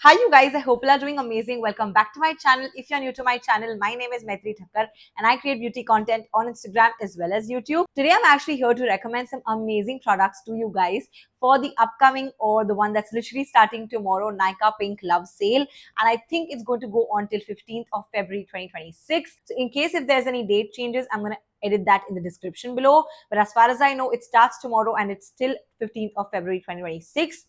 Hi you guys, I hope you are doing amazing. Welcome back to my channel. If you're new to my channel, my name is Maitri Thakkar and I create beauty content on Instagram as well as YouTube. Today I'm actually here to recommend some amazing products to you guys for the upcoming or the one that's literally starting tomorrow, Nykaa Pink Love Sale. And I think it's going to go on till 15th of February 2026. So in case if there's any date changes, I'm going to edit that in the description below. But as far as I know, it starts tomorrow and it's still 15th of February 2026.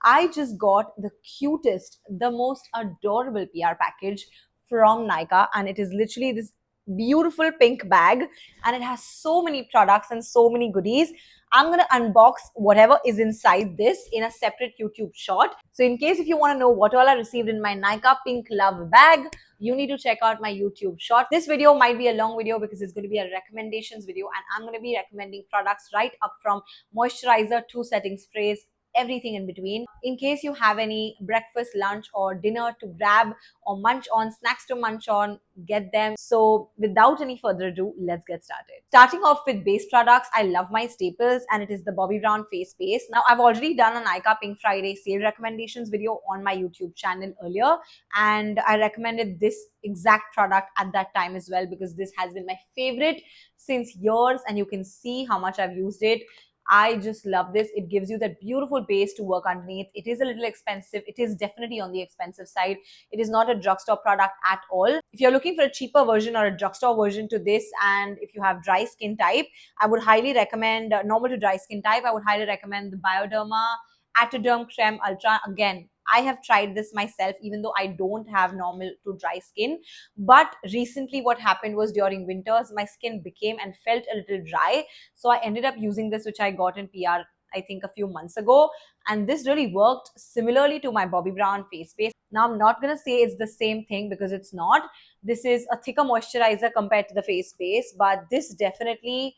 I just got the cutest, the most adorable PR package from Nykaa, and it is literally this beautiful pink bag, and it has so many products and so many goodies. I'm gonna unbox whatever is inside this in a separate YouTube short. So, in case if you want to know what all I received in my Nykaa Pink Love bag, you need to check out my YouTube short. This video might be a long video because it's going to be a recommendations video, and I'm going to be recommending products right up from moisturizer to setting sprays, everything in between. In case you have any breakfast, lunch, or dinner to grab or munch on, snacks to munch on, get them. So, without any further ado, let's get started. Starting off with base products, I love my staples, and it is the Bobbi Brown face base. Now, I've already done a Nykaa Pink Friday sale recommendations video on my YouTube channel earlier, and I recommended this exact product at that time as well because this has been my favorite since years, and you can see how much I've used it. I just love this. It gives you that beautiful base to work underneath. It is a little expensive. It is definitely on the expensive side. It is not a drugstore product at all. If you're looking for a cheaper version or a drugstore version to this, and if you have dry skin type, I would highly recommend normal to dry skin type. I would highly recommend the Bioderma Atoderm Creme Ultra. Again, I have tried this myself, even though I don't have normal to dry skin. But recently, what happened was during winters, my skin became and felt a little dry. So I ended up using this, which I got in PR, I think a few months ago. And this really worked similarly to my Bobbi Brown face base. Now, I'm not going to say it's the same thing because it's not. This is a thicker moisturizer compared to the face base, but this definitely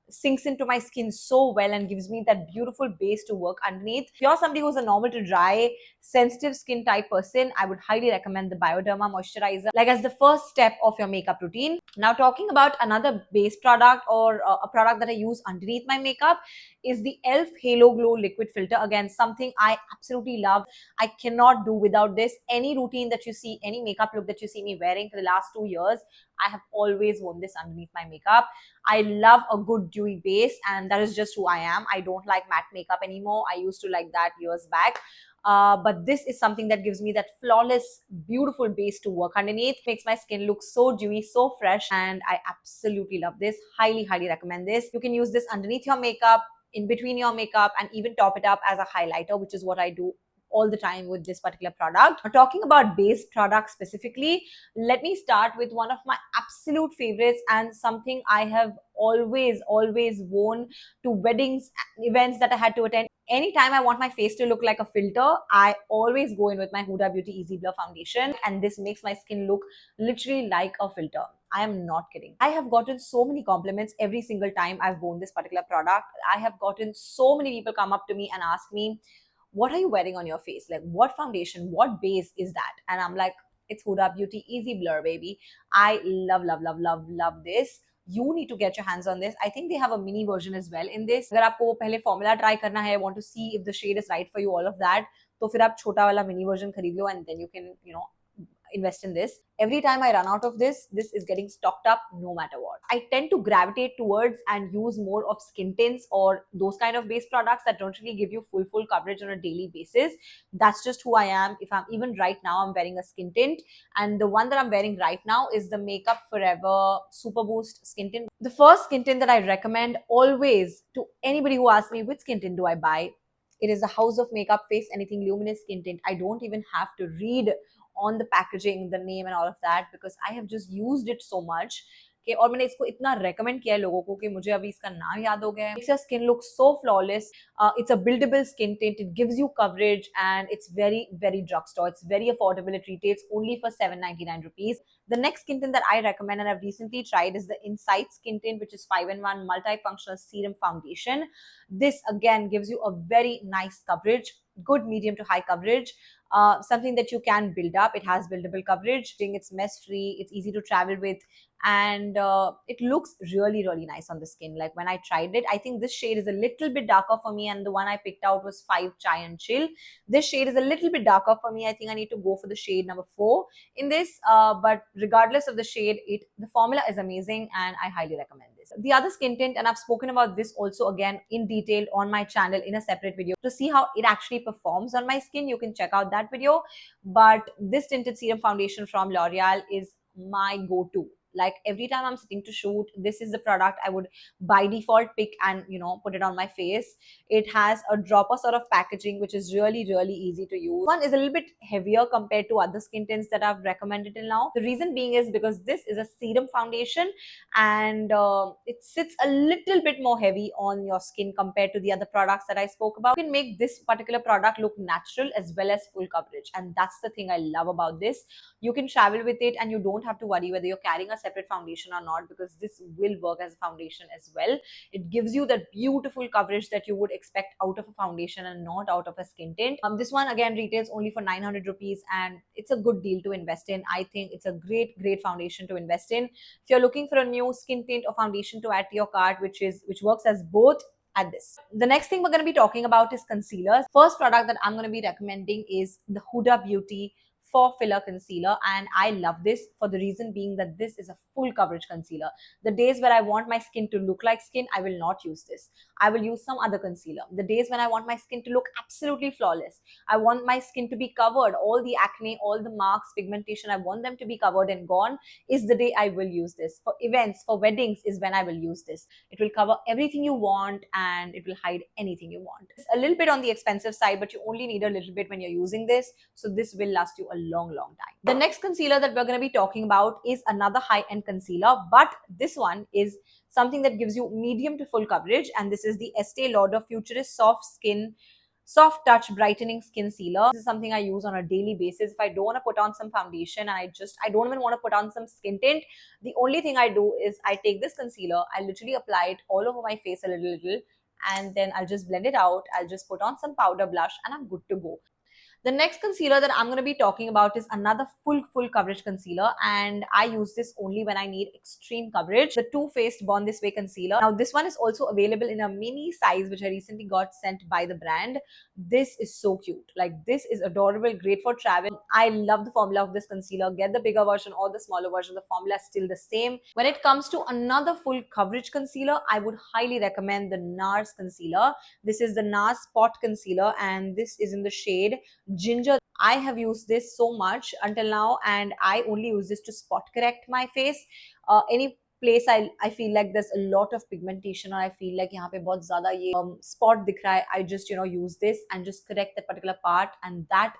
sinks into my skin so well and gives me that beautiful base to work underneath. If you're somebody who's a normal to dry, sensitive skin type person, I would highly recommend the Bioderma moisturizer like as the first step of your makeup routine. Now, talking about another base product or a product that I use underneath my makeup is the e.l.f. Halo Glow Liquid Filter. Again, something I absolutely love. I cannot do without this. Any routine that you see, any makeup look that you see me wearing for the last 2 years, I have always worn this underneath my makeup. I love a good dewy base, and that is just who I am. I don't like matte makeup anymore. I used to like that years back. But this is something that gives me that flawless, beautiful base to work underneath. Makes my skin look so dewy, so fresh, and I absolutely love this. Highly, highly recommend this. You can use this underneath your makeup, in between your makeup, and even top it up as a highlighter, which is what I do all the time with this particular product. Now, talking about base products specifically, let me start with one of my absolute favorites and something I have always worn to weddings, events that I had to attend. Anytime I want my face to look like a filter, I always go in with my Huda Beauty Easy Blur foundation, and this makes my skin look literally like a filter. I am not kidding. I have gotten so many compliments every single time I've worn this particular product. I have gotten so many people come up to me and ask me, what are you wearing on your face? Like, what foundation, what base is that? And I'm like, it's Huda Beauty Easy Blur, baby. I love this. You need to get your hands on this. I think they have a mini version as well in this. अगर आपको पहले formula try करना है, want to see if the shade is right for you, all of that, तो फिर आप छोटा वाला mini version खरीद लो, and then you can, invest in this. Every time I run out of this is getting stocked up no matter what. I tend to gravitate towards and use more of skin tints or those kind of base products that don't really give you full coverage on a daily basis. That's just who I am. If I'm even right now, I'm wearing a skin tint, and the one that I'm wearing right now is the Makeup Forever Super Boost skin tint. The first skin tint that I recommend always to anybody who asks me which skin tint do I buy, it is the House of Makeup Face Anything Luminous skin tint. I don't even have to read on the packaging, the name and all of that, because I have just used it so much कि और मैंने इसको इतना recommend किया है लोगों को कि मुझे अभी इसका नाम याद हो गया है. Makes your skin look so flawless. It's a buildable skin tint. It gives you coverage and it's very drugstore. It's very affordable. It retails only for 799 rupees. The next skin tint that I recommend and I've recently tried is the Insight skin tint, which is 5-in-1 multifunctional serum foundation. This again gives you a very nice coverage. good medium to high coverage, something that you can build up. It has buildable coverage, it's mess free, it's easy to travel with, and it looks really nice on the skin. Like when I tried it, I think this shade is a little bit darker for me, and the one I picked out was 5 Chai and Chill. This shade is a little bit darker for me. I think I need to go for the shade number 4 in this, but regardless of the shade, the formula is amazing and I highly recommend this. The other skin tint, and I've spoken about this also again in detail on my channel in a separate video to see how it actually performs on my skin. You can check out that video. But this tinted serum foundation from L'Oreal is my go-to. Like every time I'm sitting to shoot, this is the product I would by default pick and put it on my face. It has a dropper sort of packaging, which is really easy to use. One is a little bit heavier compared to other skin tints that I've recommended till now. The reason being is because this is a serum foundation, and it sits a little bit more heavy on your skin compared to the other products that I spoke about. You can make this particular product look natural as well as full coverage, and that's the thing I love about this. You can travel with it and you don't have to worry whether you're carrying a separate foundation or not, because this will work as a foundation as well. It gives you that beautiful coverage that you would expect out of a foundation and not out of a skin tint. This one again retails only for 900 rupees, and it's a good deal to invest in. I think it's a great foundation to invest in if you're looking for a new skin tint or foundation to add to your cart, which works as both. At this. The next thing we're going to be talking about is concealers. First product that I'm going to be recommending is the Huda Beauty for Filler Concealer, and I love this for the reason being that this is a full coverage concealer. The days where I want my skin to look like skin, I will not use this. I will use some other concealer. The days when I want my skin to look absolutely flawless, I want my skin to be covered, all the acne, all the marks, pigmentation, I want them to be covered and gone, is the day I will use this. For events, for weddings is when I will use this. It will cover everything you want and it will hide anything you want. It's a little bit on the expensive side, but you only need a little bit when you're using this. So this will last you a long time. The next concealer that we're going to be talking about is another high-end concealer, but this one is something that gives you medium to full coverage, and this is the Estee Lauder Futurist Soft Touch Brightening Skin Sealer. This is something I use on a daily basis. If I don't want to put on some foundation and I don't even want to put on some skin tint, the only thing I do is I take this concealer, I literally apply it all over my face a little, and then I'll just blend it out. I'll just put on some powder blush and I'm good to go. The next concealer that I'm going to be talking about is another full coverage concealer, and I use this only when I need extreme coverage. The Too Faced Born This Way concealer. Now this one is also available in a mini size, which I recently got sent by the brand. This is so cute. Like this is adorable, great for travel. I love the formula of this concealer. Get the bigger version or the smaller version, the formula is still the same. When it comes to another full coverage concealer, I would highly recommend the NARS concealer. This is the NARS Spot Concealer, and this is in the shade Ginger. I have used this so much until now, and I only use this to spot correct my face. Any place I feel like there's a lot of pigmentation, or I feel like यहाँ पे बहुत ज़्यादा ये spot दिख रहा है, I just use this and just correct that particular part, and that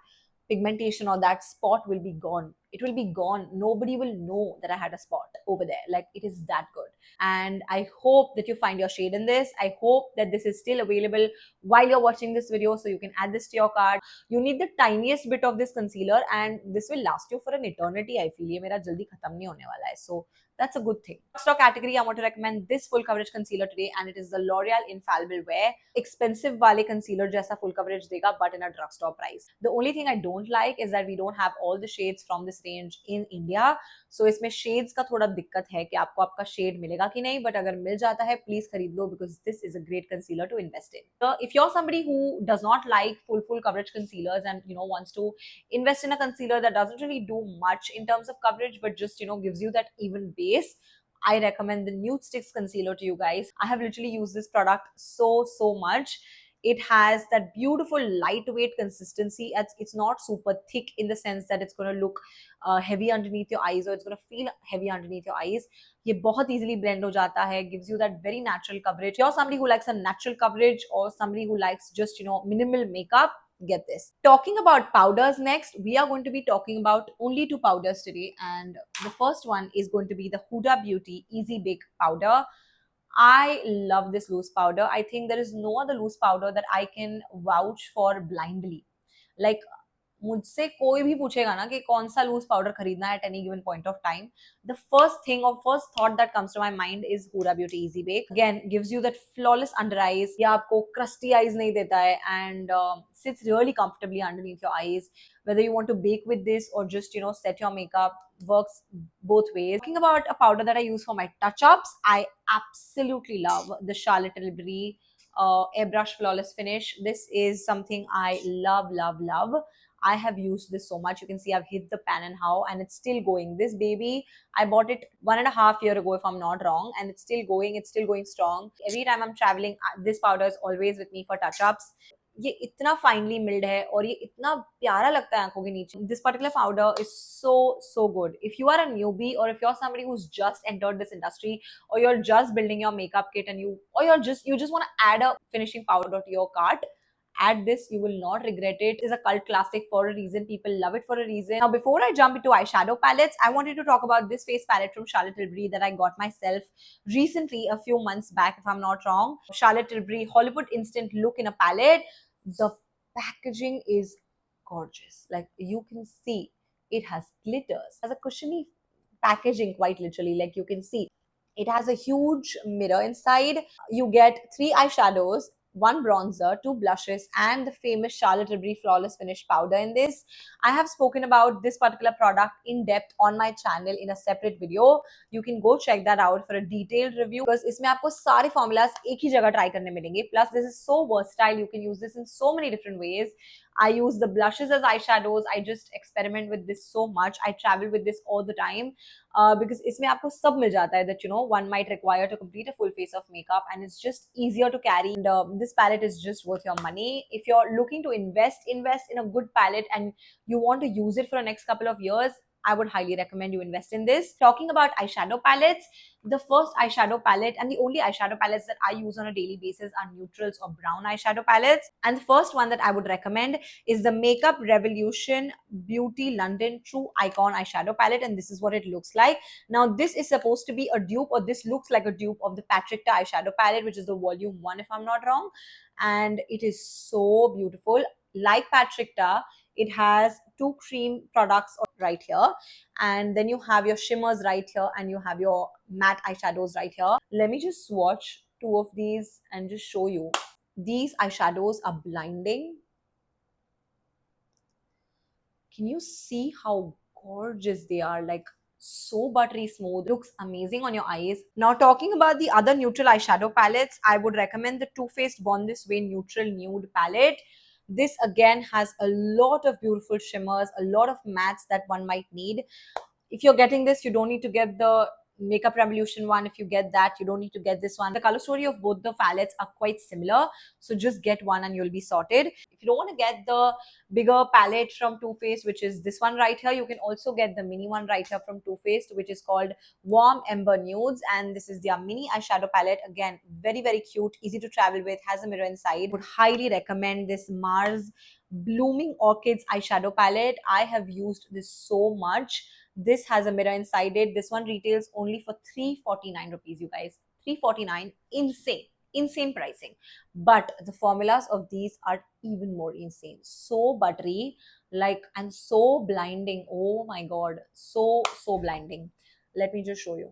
pigmentation or that spot will be gone. It will be gone. Nobody will know that I had a spot over there. Like it is that good. And I hope that you find your shade in this. I hope that this is still available while you're watching this video, so you can add this to your cart. You need the tiniest bit of this concealer and this will last you for an eternity. I feel ये मेरा जल्दी खत्म नहीं होने वाला है. So that's a good thing. Stock category, I want to recommend this full coverage concealer today, and it is the L'Oreal Infallible Wear. Expensive वाले concealer जैसा full coverage देगा, but in a drugstore price. The only thing I don't like is that we don't have all the shades from this range in India. So इसमें shades का थोड़ा दिक्कत है कि आपको आपका shade मिलेगा कि नहीं, but अगर मिल जाता है please खरीद लो, because this is a great concealer to invest in. So if you're somebody who does not like full coverage concealers and wants to invest in a concealer that doesn't really do much in terms of coverage but just gives you that even base, I recommend the Nude Sticks concealer to you guys. I have literally used this product so much. It has that beautiful lightweight consistency. It's not super thick in the sense that it's going to look heavy underneath your eyes, or it's going to feel heavy underneath your eyes. ये बहुत easily blend हो जाता है, gives you that very natural coverage. If you're somebody who likes a natural coverage or somebody who likes just minimal makeup, get this. Talking about powders next, we are going to be talking about only 2 powders today, and the first one is going to be the Huda Beauty Easy Bake Powder. I love this loose powder. I think there is no other loose powder that I can vouch for blindly. Like मुझसे कोई भी पूछेगा ना कि कौन सा loose powder खरीदना है at any given point of time, the first thing or first thought that comes to my mind is Huda Beauty Easy Bake. Again, gives you that flawless under eyes. ये आपको crusty eyes नहीं देता है and sits really comfortably underneath your eyes. Whether you want to bake with this or just set your makeup, works both ways. Talking about a powder that I use for my touch-ups, I absolutely love the Charlotte Tilbury airbrush flawless finish. This is something I love, love, love. I have used this so much. You can see I've hit the pan and how, and it's still going. This baby, I bought it 1.5 years ago, if I'm not wrong, and it's still going. It's still going strong. Every time I'm traveling, this powder is always with me for touch-ups. ये इतना finally mild है और ये इतना प्यारा लगता है आंखों के नीचे. This particular powder is so good. If you are a newbie or if you're somebody who's just entered this industry or you're just building your makeup kit and you just want to add a finishing powder to your cart, add this. You will not regret it. It is a cult classic for a reason. People love it for a reason. Now, before I jump into eyeshadow palettes, I wanted to talk about this face palette from Charlotte Tilbury that I got myself recently, a few months back, if I'm not wrong. Charlotte Tilbury Hollywood Instant Look in a palette. The packaging is gorgeous. Like, you can see it has glitters, has a cushiony packaging, quite literally. Like, you can see it has a huge mirror inside. You get 3 eyeshadows, one bronzer, 2 blushes, and the famous Charlotte Tilbury Flawless Finish powder in this. I have spoken about this particular product in depth on my channel in a separate video. You can go check that out for a detailed review because इसमें आपको सारे formulas एक ही जगह try करने मिलेंगे. Plus, this is so versatile. You can use this in so many different ways. I use the blushes as eyeshadows. I just experiment with this so much. I travel with this all the time. Because इसमें आपको सब मिल जाता है that one might require to complete a full face of makeup, and it's just easier to carry. And this palette is just worth your money. If you're looking to invest in a good palette and you want to use it for the next couple of years, I would highly recommend you invest in this. Talking about eyeshadow palettes, the first eyeshadow palette and the only eyeshadow palettes that I use on a daily basis are neutrals or brown eyeshadow palettes. And the first one that I would recommend is the Makeup Revolution Beauty London True Icon eyeshadow palette, and this is what it looks like. Now, this is supposed to be a dupe, or this looks like a dupe of the Patrickta eyeshadow palette, which is the volume 1, if I'm not wrong. And it is so beautiful. Like Patrickta, it has 2 cream products right here, and then you have your shimmers right here, and you have your matte eyeshadows right here. Let me just swatch 2 of these and just show you. These eyeshadows are blinding. Can you see how gorgeous they are? Like, so buttery smooth, looks amazing on your eyes. Now, talking about the other neutral eyeshadow palettes, I would recommend the Too Faced Born This Way Neutral Nude palette. This again has a lot of beautiful shimmers, a lot of mattes that one might need. If you're getting this, you don't need to get the Makeup Revolution one. If you get that, you don't need to get this one. The color story of both the palettes are quite similar, so just get one and you'll be sorted. If you don't want to get the bigger palette from Too Faced, which is this one right here, you can also get the mini one right here from Too Faced, which is called Warm Ember Nudes, and this is their mini eyeshadow palette. Again, very, very cute, easy to travel with, has a mirror inside. Would highly recommend this Mars Blooming Orchids eyeshadow palette. I have used this so much. This has a mirror inside it. This one retails only for 349 rupees, you guys. 349, insane pricing. But the formulas of these are even more insane. So buttery, like, and so blinding. Oh my god, so blinding. Let me just show you.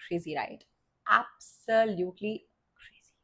Crazy, right? Absolutely crazy.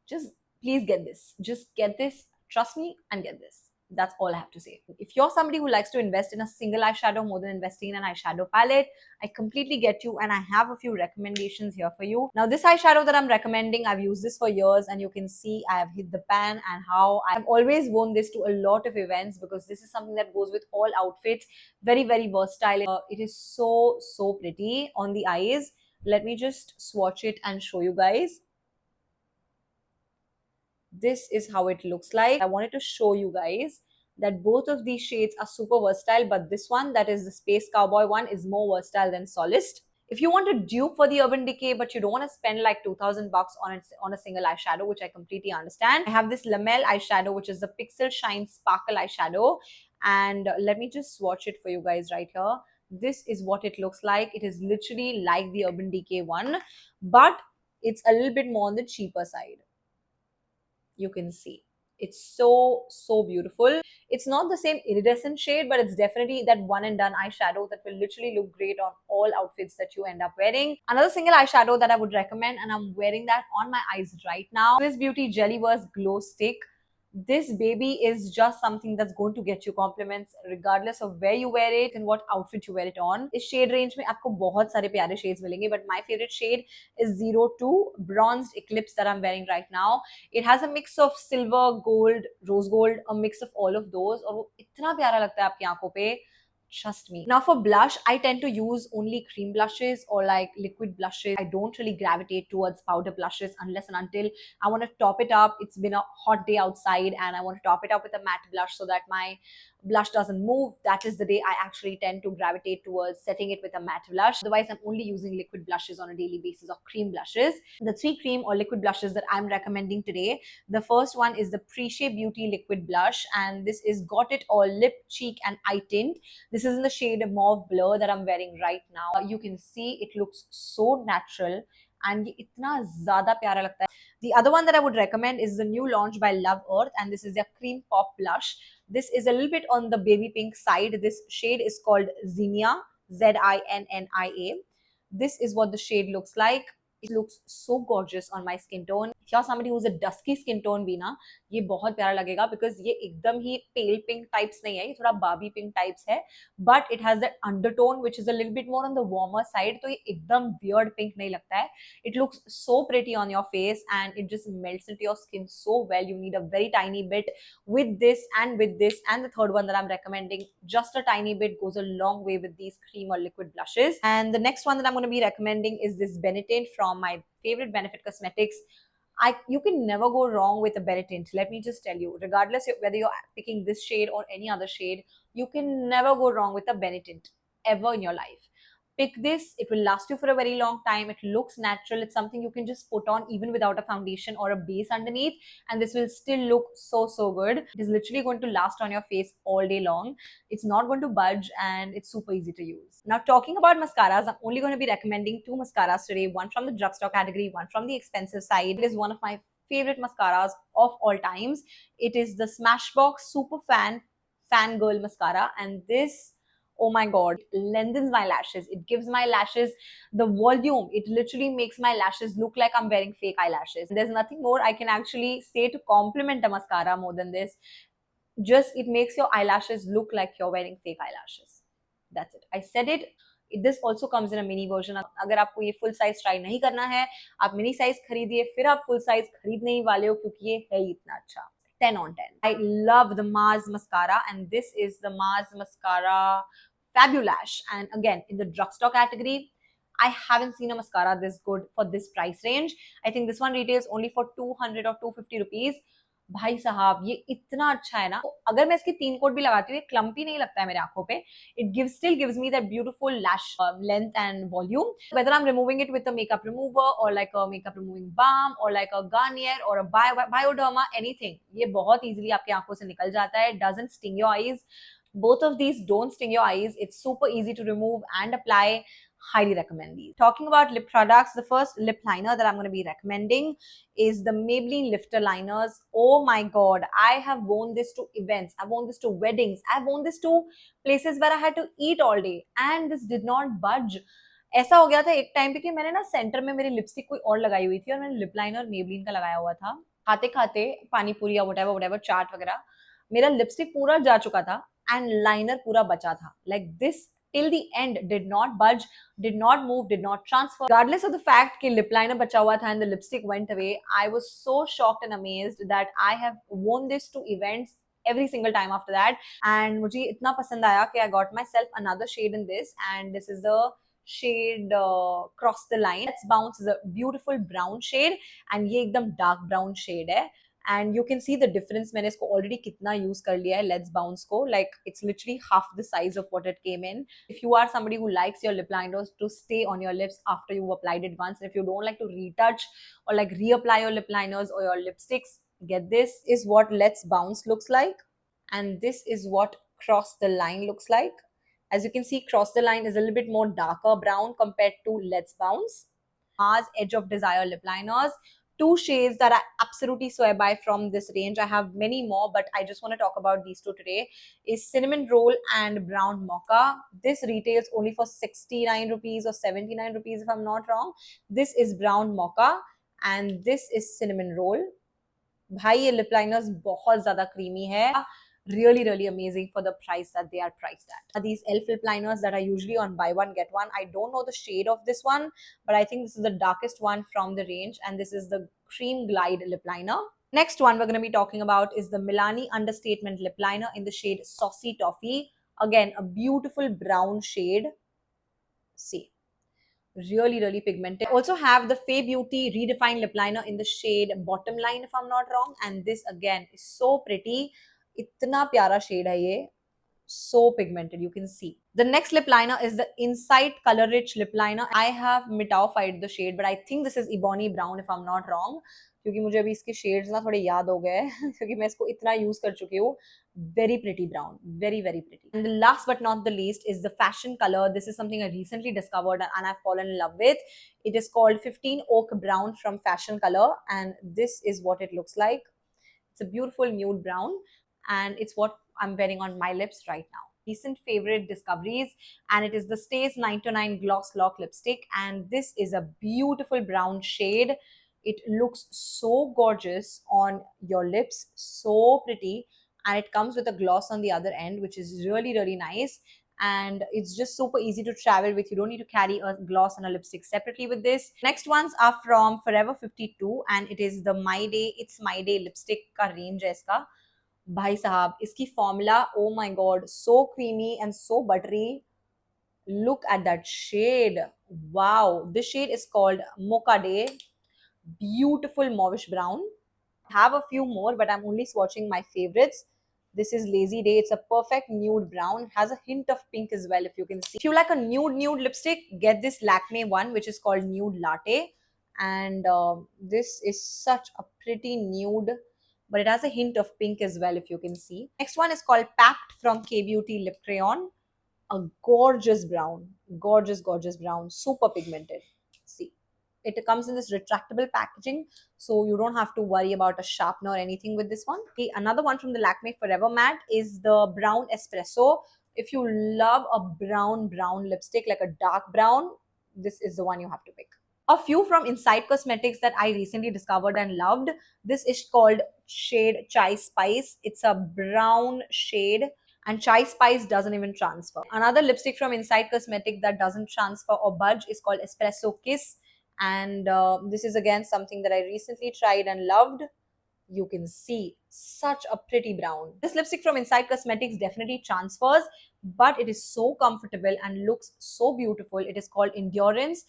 Just please get this. Just get this. Trust me and get this. That's all I have to say. If you're somebody who likes to invest in a single eyeshadow more than investing in an eyeshadow palette, I completely get you, and I have a few recommendations here for you. Now, this eyeshadow that I'm recommending, I've used this for years, and you can see I have hit the pan and how I've always worn this to a lot of events because this is something that goes with all outfits. Very, very versatile. It is so pretty on the eyes. Let me just swatch it and show you guys. This is how it looks like. I wanted to show you guys that both of these shades are super versatile, but this one, that is the Space Cowboy one, is more versatile than Solist. If you want a dupe for the Urban Decay, but you don't want to spend like 2,000 bucks on a single eyeshadow, which I completely understand, I have this Lamel eyeshadow, which is the Pixel Shine Sparkle eyeshadow. And let me just swatch it for you guys right here. This is what it looks like. It is literally like the Urban Decay one, but it's a little bit more on the cheaper side. You can see it's so beautiful. It's not the same iridescent shade, but it's definitely that one and done eyeshadow that will literally look great on all outfits that you end up wearing. Another single eyeshadow that I would recommend, and I'm wearing that on my eyes right now, Swiss Beauty Jellyverse Glow Stick. This baby is just something that's going to get you compliments regardless of where you wear it and what outfit you wear it on. इस shade range में आपको बहुत सारे प्यारे shades मिलेंगे, but my favorite shade is 02 Bronzed Eclipse that I'm wearing right now. It has a mix of silver, gold, rose gold, a mix of all of those, और वो इतना प्यारा लगता है आपकी आंखों पे. Trust me. Now for blush, I tend to use only cream blushes or like liquid blushes. I don't really gravitate towards powder blushes unless and until I want to top it up. It's been a hot day outside and I want to top it up with a matte blush so that my blush doesn't move. That is the day I actually tend to gravitate towards setting it with a matte blush. Otherwise, I'm only using liquid blushes on a daily basis or cream blushes. The 3 cream or liquid blushes that I'm recommending today, the first one is the Pre-Shape Beauty Liquid Blush, and this is Got It All Lip, Cheek and Eye Tint. This is in the shade Mauve Blur that I'm wearing right now. You can see it looks so natural and ये इतना ज़्यादा प्यारा लगता है. The other one that I would recommend is the new launch by Love Earth, and this is their Cream Pop Blush. This is a little bit on the baby pink side. This shade is called Zinnia, Zinnia. This is what the shade looks like. It looks so gorgeous on my skin tone. If you're somebody who's a dusky skin tone भी ना, ये बहुत प्यारा लगेगा because ये एकदम ही pale pink types नहीं है, ये थोड़ा Barbie pink types है, but it has that undertone which is a little bit more on the warmer side, तो ये एकदम weird pink नहीं लगता है. It looks so pretty on your face and it just melts into your skin so well. You need a very tiny bit with this and with this, and the third one that I'm recommending, just a tiny bit goes a long way with these cream or liquid blushes. And the next one that I'm going to be recommending is this Benetint from my favorite Benefit Cosmetics. You can never go wrong with a Benetint. Let me just tell you, regardless of whether you're picking this shade or any other shade, you can never go wrong with a Benetint ever in your life. Pick this, it will last you for a very long time. It looks natural. It's something you can just put on even without a foundation or a base underneath, and this will still look so good. It is literally going to last on your face all day long. It's not going to budge and it's super easy to use. Now, talking about mascaras, I'm only going to be recommending 2 mascaras today, one from the drugstore category, one from the expensive side. It is one of my favorite mascaras of all times. It is the Smashbox Super Fangirl Mascara, and this, oh my god, it lengthens my lashes. It gives my lashes the volume. It literally makes my lashes look like I'm wearing fake eyelashes. There's nothing more I can actually say to compliment a mascara more than this. Just it makes your eyelashes look like you're wearing fake eyelashes. That's it. I said it. This also comes in a mini version. अगर आपको ये full size try नहीं करना है, आप mini size खरीदिए, फिर आप full size खरीदने ही वाले हो क्योंकि ये है ही इतना अच्छा. 10 on 10. I love the Mars mascara, and this is the Mars mascara Fabulash. And again, in the drugstore category, I haven't seen a mascara this good for this price range. I think this one retails only for 200 or 250 rupees. भाई साहब ये इतना अच्छा है ना, तो अगर मैं इसके 3 कोट भी लगाती हूँ, ये क्लम्पी नहीं लगता है मेरे आंखों पे. It still gives me that beautiful lash length and volume. Whether I'm removing it with a makeup remover or like a makeup removing balm or like a Garnier or a Bioderma, anything, ये बहुत easily आपके आंखों से निकल जाता है. It doesn't sting your eyes. Both of these don't sting your eyes. It's super easy to remove and apply. Highly recommend these. Talking about lip products, the first lip liner that I'm going to be recommending is the Maybelline Lifter Liners. Oh my god, I have worn this to events, I've worn this to weddings, I've worn this to places where I had to eat all day, and this did not budge. ऐसा हो गया था एक time पे कि मैंने ना centre में मेरी लिपस्टिक कोई और लगाई हुई थी और मैंने लिप लाइनर मेबलिन का लगाया हुआ था. खाते खाते पानी पूरी या whatever चाट वगैरह, मेरा लिपस्टिक पूरा जा चुका था and liner पूरा बचा था. Like this till the end did not budge, did not move, did not transfer. Regardless of the fact कि lip liner बचा हुआ था and the lipstick went away, I was so shocked and amazed that I have worn this to events every single time after that. And मुझे इतना पसंद आया कि I got myself another shade in this, and this is the shade Cross the Line. Let's Bounce is a beautiful brown shade, and ये एकदम dark brown shade है. And you can see the difference. मैंने इसको already कितना use कर लिया है Let's Bounce को. Like it's literally half the size of what it came in. If you are somebody who likes your lip liners to stay on your lips after you've applied it once, if you don't like to retouch or like reapply your lip liners or your lipsticks, get this. Is what Let's Bounce looks like, and this is what Cross the Line looks like. As you can see, Cross the Line is a little bit more darker brown compared to Let's Bounce. Mars Edge of Desire lip liners. two shades that I absolutely swear by from this range. I have many more, but I just want to talk about these two today. Is cinnamon roll and brown mocha. This retails only for 69 rupees or 79 rupees if I'm not wrong. This is brown mocha and this is cinnamon roll. भाई ये lip liners बहुत ज्यादा creamy है. Really, really amazing for the price that they are priced at. These elf lip liners that are usually on buy one get one. I don't know the shade of this one, but I think this is the darkest one from the range, and this is the cream glide lip liner. Next one we're going to be talking about is the Milani Understatement lip liner in the shade Saucy Toffee. Again, a beautiful brown shade. See, really, really pigmented. Also have the Fay Beauty Redefined lip liner in the shade Bottom Line if I'm not wrong, and this again is so pretty. इतना प्यारा shade है ये, so pigmented, you can see. The next lip liner is the Insight Color Rich lip liner. I have Mitaufied the shade, but I think this is Ebony Brown if I'm not wrong, क्योंकि मुझे अभी इसके shades ना थोड़े याद हो गए क्योंकि मैं इसको इतना यूज कर चुकी हूँ. Very pretty brown, very, very pretty. And the last but not the least is the fashion color. This is something I recently discovered and I've fallen in love with. It is called 15 Oak Brown from Fashion Color, and this is what it looks like. It's a beautiful nude brown, and it's what I'm wearing on my lips right now. Recent favorite discoveries, and it is the Stays 929 Gloss Lock lipstick, and this is a beautiful brown shade. It looks so gorgeous on your lips, so pretty, and it comes with a gloss on the other end, which is really, really nice. And it's just super easy to travel with. You don't need to carry a gloss and a lipstick separately with this. Next ones are from Forever 52, and it is the My Day It's My Day lipstick का range है इसका. भाई साहब इसकी formula, oh my god, so creamy and so buttery. Look at that shade. Wow, this shade is called Mocha Day. Beautiful mauvish brown. Have a few more, but I'm only swatching my favorites. This is Lazy Day. It's a perfect nude brown. Has a hint of pink as well, if you can see. If you like a nude lipstick, get this Lakme one, which is called Nude Latte. And this is such a pretty nude, but it has a hint of pink as well, if you can see. Next one is called Packed from K Beauty Lip Crayon. A gorgeous brown. Gorgeous, gorgeous brown. Super pigmented. See. It comes in this retractable packaging, so you don't have to worry about a sharpener or anything with this one. Okay, another one from the Lakme Forever Matte is the Brown Espresso. If you love a brown lipstick, like a dark brown, this is the one you have to pick. A few from Inside Cosmetics that I recently discovered and loved. This is called shade Chai Spice. It's a brown shade, and Chai Spice doesn't even transfer. Another lipstick from Inside Cosmetics that doesn't transfer or budge is called Espresso Kiss, and this is again something that I recently tried and loved. You can see such a pretty brown. This lipstick from Inside Cosmetics definitely transfers, but it is so comfortable and looks so beautiful. It is called Endurance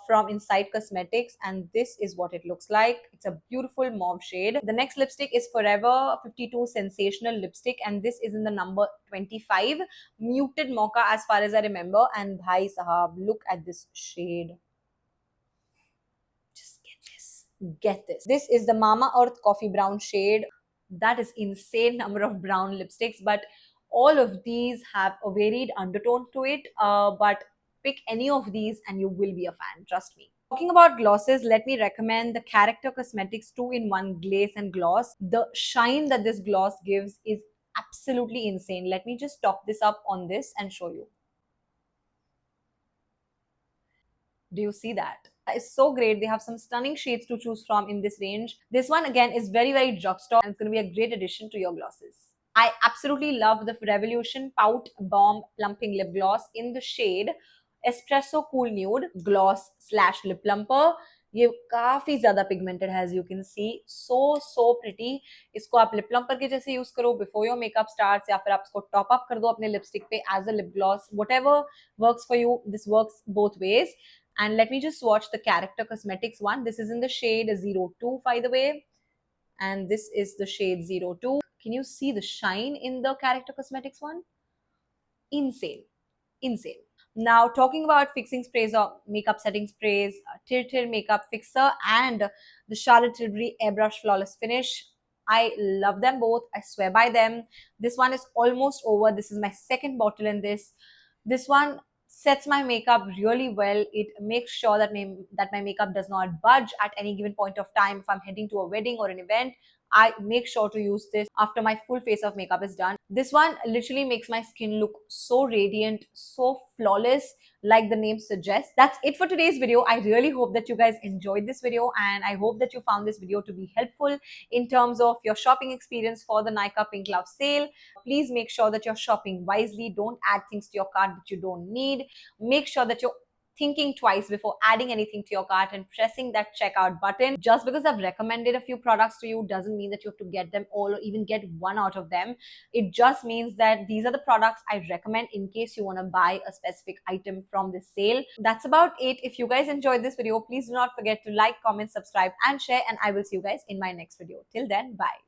from Inside Cosmetics, and this is what it looks like. It's a beautiful mauve shade. The next lipstick is Forever 52 Sensational Lipstick, and this is in the number 25. Muted Mocha as far as I remember, and bhai sahab, look at this shade. Get this. This is the Mama Earth Coffee Brown shade. That is insane number of brown lipsticks, but all of these have a varied undertone to it. But pick any of these and you will be a fan, trust me. Talking about glosses, let me recommend the Character Cosmetics 2-in-1 Glaze and Gloss. The shine that this gloss gives is absolutely insane. Let me just top this up on this and show you. Do you see that? It's so great. They have some stunning shades to choose from in this range. This one again is very, very drugstore, and it's going to be a great addition to your glosses. I absolutely love the Revolution Pout Bomb Plumping Lip Gloss in the shade Espresso Cool Nude Gloss / Lip Plumper. ये काफी ज्यादा pigmented है, as you can see, so pretty. इसको आप lip plumper के जैसे use करो before your makeup starts, या फिर आप इसको टॉप अप कर दो अपने लिपस्टिक पे as a lip gloss. Whatever works for you, this works both ways. And let me just swatch the Character Cosmetics one. This is in the shade 02, by the way. And this is the shade 02. Can you see the shine in the Character Cosmetics one? Insane. Insane. Now, talking about fixing sprays or makeup setting sprays, Tir Makeup Fixer and the Charlotte Tilbury Airbrush Flawless Finish. I love them both. I swear by them. This one is almost over. This is my second bottle in this. This one sets my makeup really well. It makes sure that my makeup does not budge at any given point of time. If I'm heading to a wedding or an event, I make sure to use this after my full face of makeup is done. This one literally makes my skin look so radiant, so flawless, like the name suggests. That's it for today's video. I really hope that you guys enjoyed this video, and I hope that you found this video to be helpful in terms of your shopping experience for the Nykaa Pink Love sale. Please make sure that you're shopping wisely. Don't add things to your cart that you don't need. Make sure that you're thinking twice before adding anything to your cart and pressing that checkout button. Just because I've recommended a few products to you doesn't mean that you have to get them all or even get one out of them. It just means that these are the products I recommend in case you want to buy a specific item from this sale. That's about it. If you guys enjoyed this video, please do not forget to like, comment, subscribe, and share, and I will see you guys in my next video. Till then, bye.